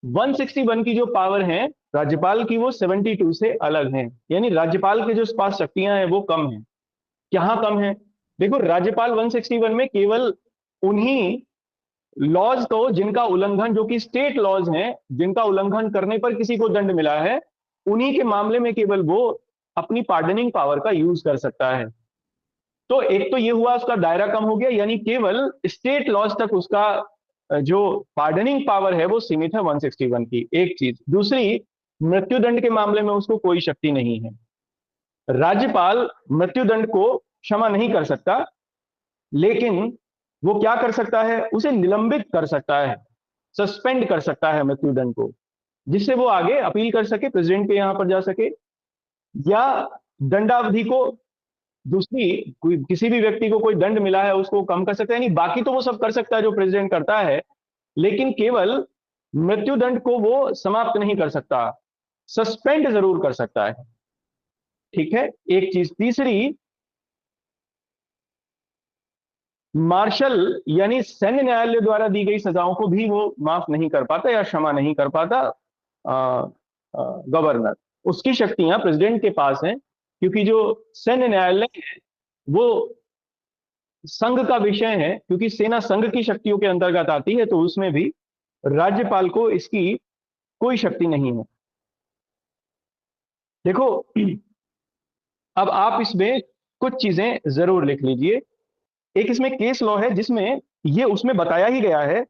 161 की जो पावर है राज्यपाल की, वो 72 से अलग है। यानी राज्यपाल के जो पास शक्तियां हैं वो कम है। कहाँ कम है? देखो, राज्यपाल 161 में केवल उन्हीं लॉज को जिनका उल्लंघन, जो कि स्टेट लॉज हैं, जिनका उल्लंघन करने पर किसी को दंड मिला है, उन्हीं के मामले में केवल वो अपनी पार्डनिंग पावर का यूज कर सकता है। तो एक तो ये हुआ, उसका दायरा कम हो गया, यानी केवल स्टेट लॉज तक उसका जो पार्डनिंग पावर है वो सीमित है 161 की। एक चीज। दूसरी, मृत्युदंड के मामले में उसको कोई शक्ति नहीं है। राज्यपाल मृत्युदंड को क्षमा नहीं कर सकता, लेकिन वो क्या कर सकता है? उसे निलंबित कर सकता है, सस्पेंड कर सकता है मृत्युदंड को, जिससे वो आगे अपील कर सके, प्रेसिडेंट के यहां पर जा सके, या दंडावधि को, दूसरी किसी भी व्यक्ति को कोई दंड मिला है उसको कम कर सकता है। यानी बाकी तो वो सब कर सकता है जो प्रेसिडेंट करता है, लेकिन केवल मृत्युदंड को वो समाप्त नहीं कर सकता, सस्पेंड जरूर कर सकता है। ठीक है, एक चीज। तीसरी, मार्शल यानी सैन्य न्यायालय द्वारा दी गई सजाओं को भी वो माफ नहीं कर पाता या क्षमा नहीं कर पाता गवर्नर। उसकी शक्तियां प्रेसिडेंट के पास हैं, क्योंकि जो सैन्य न्यायालय है वो संघ का विषय है, क्योंकि सेना संघ की शक्तियों के अंतर्गत आती है, तो उसमें भी राज्यपाल को इसकी कोई शक्ति नहीं है। देखो, अब आप इसमें कुछ चीजें जरूर लिख लीजिए। एक इसमें केस लॉ है जिसमें ये उसमें बताया ही गया है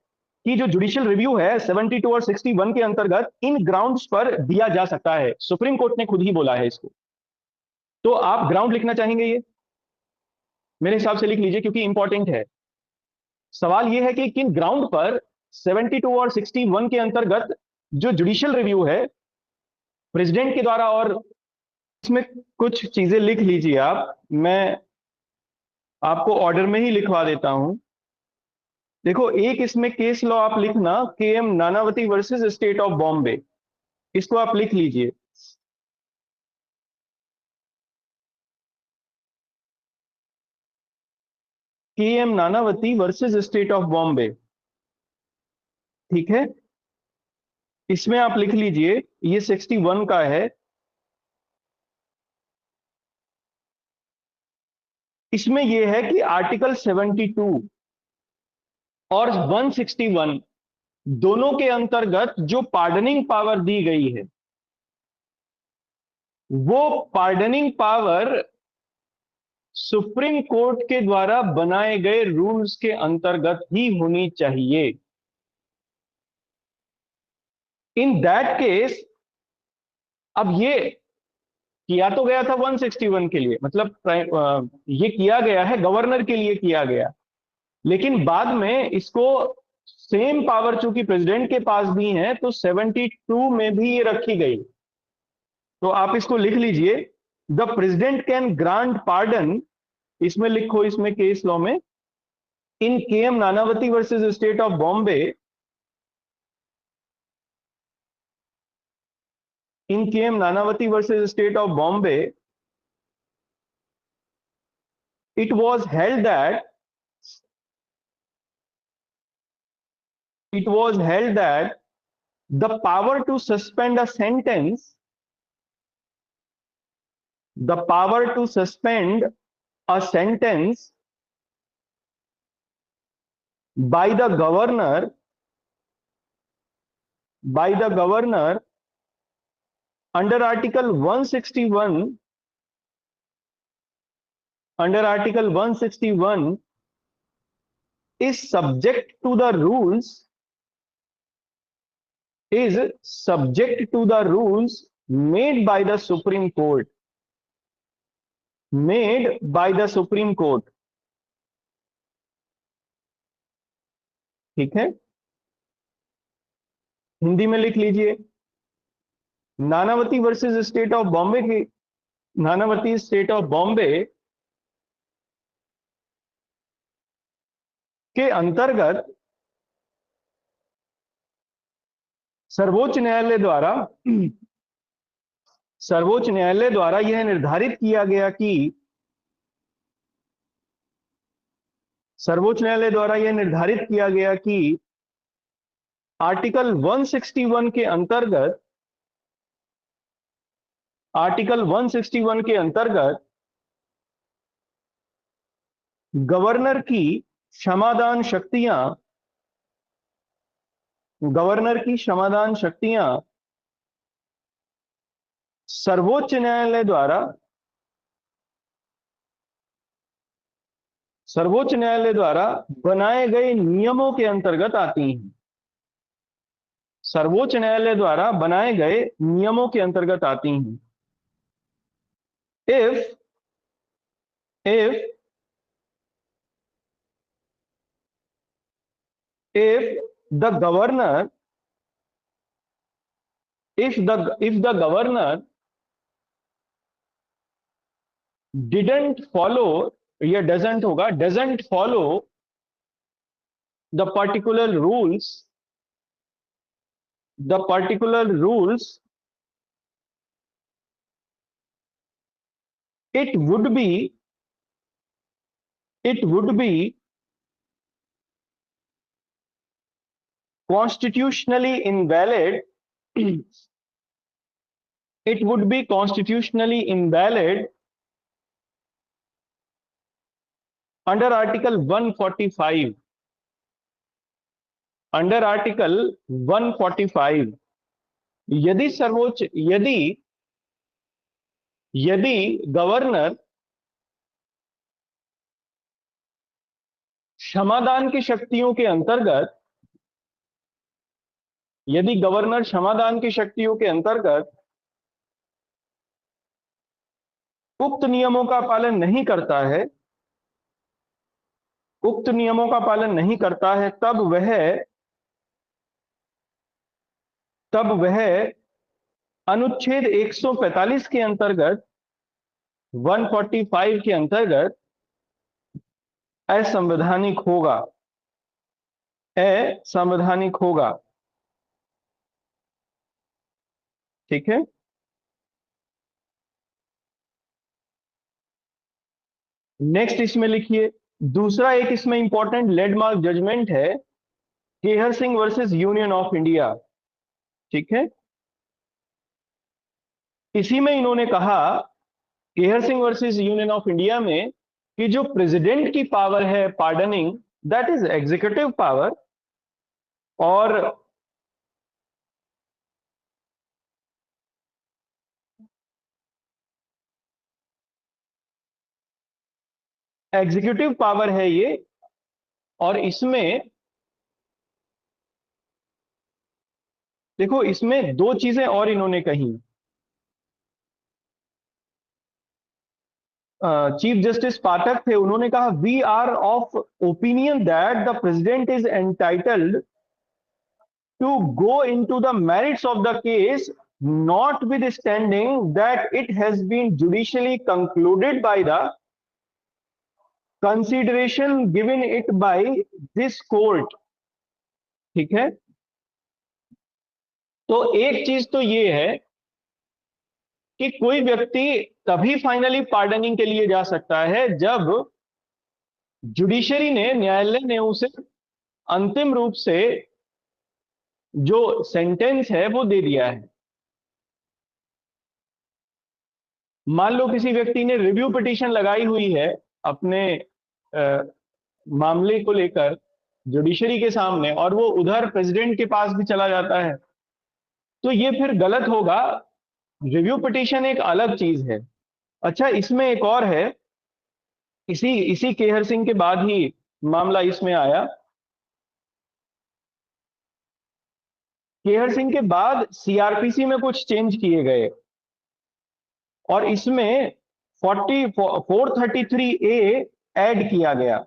कि जो जुडिशियल रिव्यू है 72 और 61 के अंतर्गत इन ग्राउंड्स पर दिया जा सकता है। सुप्रीम कोर्ट ने खुद ही बोला है इसको। तो आप ग्राउंड लिखना चाहेंगे? ये मेरे हिसाब से लिख लीजिए, क्योंकि इंपॉर्टेंट है। सवाल यह है कि किन ग्राउंड पर 72 और 61 के अंतर्गत जो जुडिशियल रिव्यू है प्रेसिडेंट के द्वारा, और इसमें कुछ चीजें लिख लीजिए आप, मैं आपको ऑर्डर में ही लिखवा देता हूं। देखो, एक इसमें केस लॉ आप लिखना, K M Nanavati versus state of Bombay, इसको आप लिख लीजिए। K M Nanavati versus state of Bombay. ठीक है, इसमें आप लिख लीजिए, ये 61 का है। इसमें यह है कि आर्टिकल 72 और 161 दोनों के अंतर्गत जो पार्डनिंग पावर दी गई है, वो पार्डनिंग पावर सुप्रीम कोर्ट के द्वारा बनाए गए रूल्स के अंतर्गत ही होनी चाहिए। इन दैट केस, अब ये किया तो गया था 161 के लिए, मतलब ये किया गया है गवर्नर के लिए किया गया, लेकिन बाद में इसको सेम पावर चूंकि प्रेसिडेंट के पास भी है, तो 72 में भी ये रखी गई। तो आप इसको लिख लीजिए, the president can grant pardon, इसमें लिखो, इसमें केस लॉ में, in K M Nanavati versus state of Bombay, in K M Nanavati versus state of Bombay, it was held that it was held that the power to suspend a sentence, the power to suspend a sentence by the governor, by the governor under article 161, under article 161 is subject to the rules, is subject to the rules made by the Supreme Court, made by the Supreme Court। ठीक है, हिंदी में लिख लीजिए, Nanavati versus state of Bombay की, Nanavati state of Bombay के अंतर्गत सर्वोच्च न्यायालय द्वारा, सर्वोच्च न्यायालय द्वारा यह निर्धारित किया गया कि, सर्वोच्च न्यायालय द्वारा यह निर्धारित किया गया कि आर्टिकल 161 के अंतर्गत, आर्टिकल 161 के अंतर्गत गवर्नर की क्षमादान शक्तियां, गवर्नर की क्षमादान शक्तियां सर्वोच्च न्यायालय द्वारा, सर्वोच्च न्यायालय द्वारा बनाए गए नियमों के अंतर्गत आती हैं। सर्वोच्च न्यायालय द्वारा बनाए गए नियमों के अंतर्गत आती हैं। if if the governor, if the governor didn't follow, या doesn't होगा, doesn't follow the particular rules, the particular rules, it would be, it would be constitutionally invalid, it would be constitutionally invalid under article 145, under article 145 यदि सर्वोच्च, यदि governor क्षमादान की शक्तियों के अंतर्गत, यदि गवर्नर क्षमादान की शक्तियों के अंतर्गत उक्त नियमों का पालन नहीं करता है, उक्त नियमों का पालन नहीं करता है, तब वह अनुच्छेद 145 के अंतर्गत, 145 के अंतर्गत असंवैधानिक होगा, असंवैधानिक होगा। ठीक है। नेक्स्ट इसमें लिखिए, दूसरा एक इसमें इंपॉर्टेंट लैंडमार्क जजमेंट है, Kehar Singh versus union of India. ठीक है। इसी में इन्होंने कहा, Kehar Singh versus union of India में, कि जो प्रेसिडेंट की पावर है pardoning, that is executive power, और एग्जीक्यूटिव पावर है ये, और इसमें देखो, इसमें दो चीजें और इन्होंने कही। चीफ जस्टिस पाठक थे, उन्होंने कहा we are of opinion that the president is entitled to go into the merits of the case, notwithstanding that it has been judicially concluded by the consideration given it by this court। ठीक है। तो एक चीज तो ये है कि कोई व्यक्ति तभी फाइनली पार्डनिंग के लिए जा सकता है जब जुडिशरी ने, न्यायालय ने उसे अंतिम रूप से जो सेंटेंस है वो दे दिया है। मान लो किसी व्यक्ति ने रिव्यू पिटीशन लगाई हुई है अपने मामले को लेकर जुडिशरी के सामने, और वो उधर प्रेसिडेंट के पास भी चला जाता है, तो ये फिर गलत होगा। रिव्यू पिटीशन एक अलग चीज है। अच्छा, इसमें एक और है, इसी केहर सिंह के बाद ही मामला इसमें आया। केहर सिंह के बाद सीआरपीसी में कुछ चेंज किए गए, और इसमें 433A ऐड किया गया।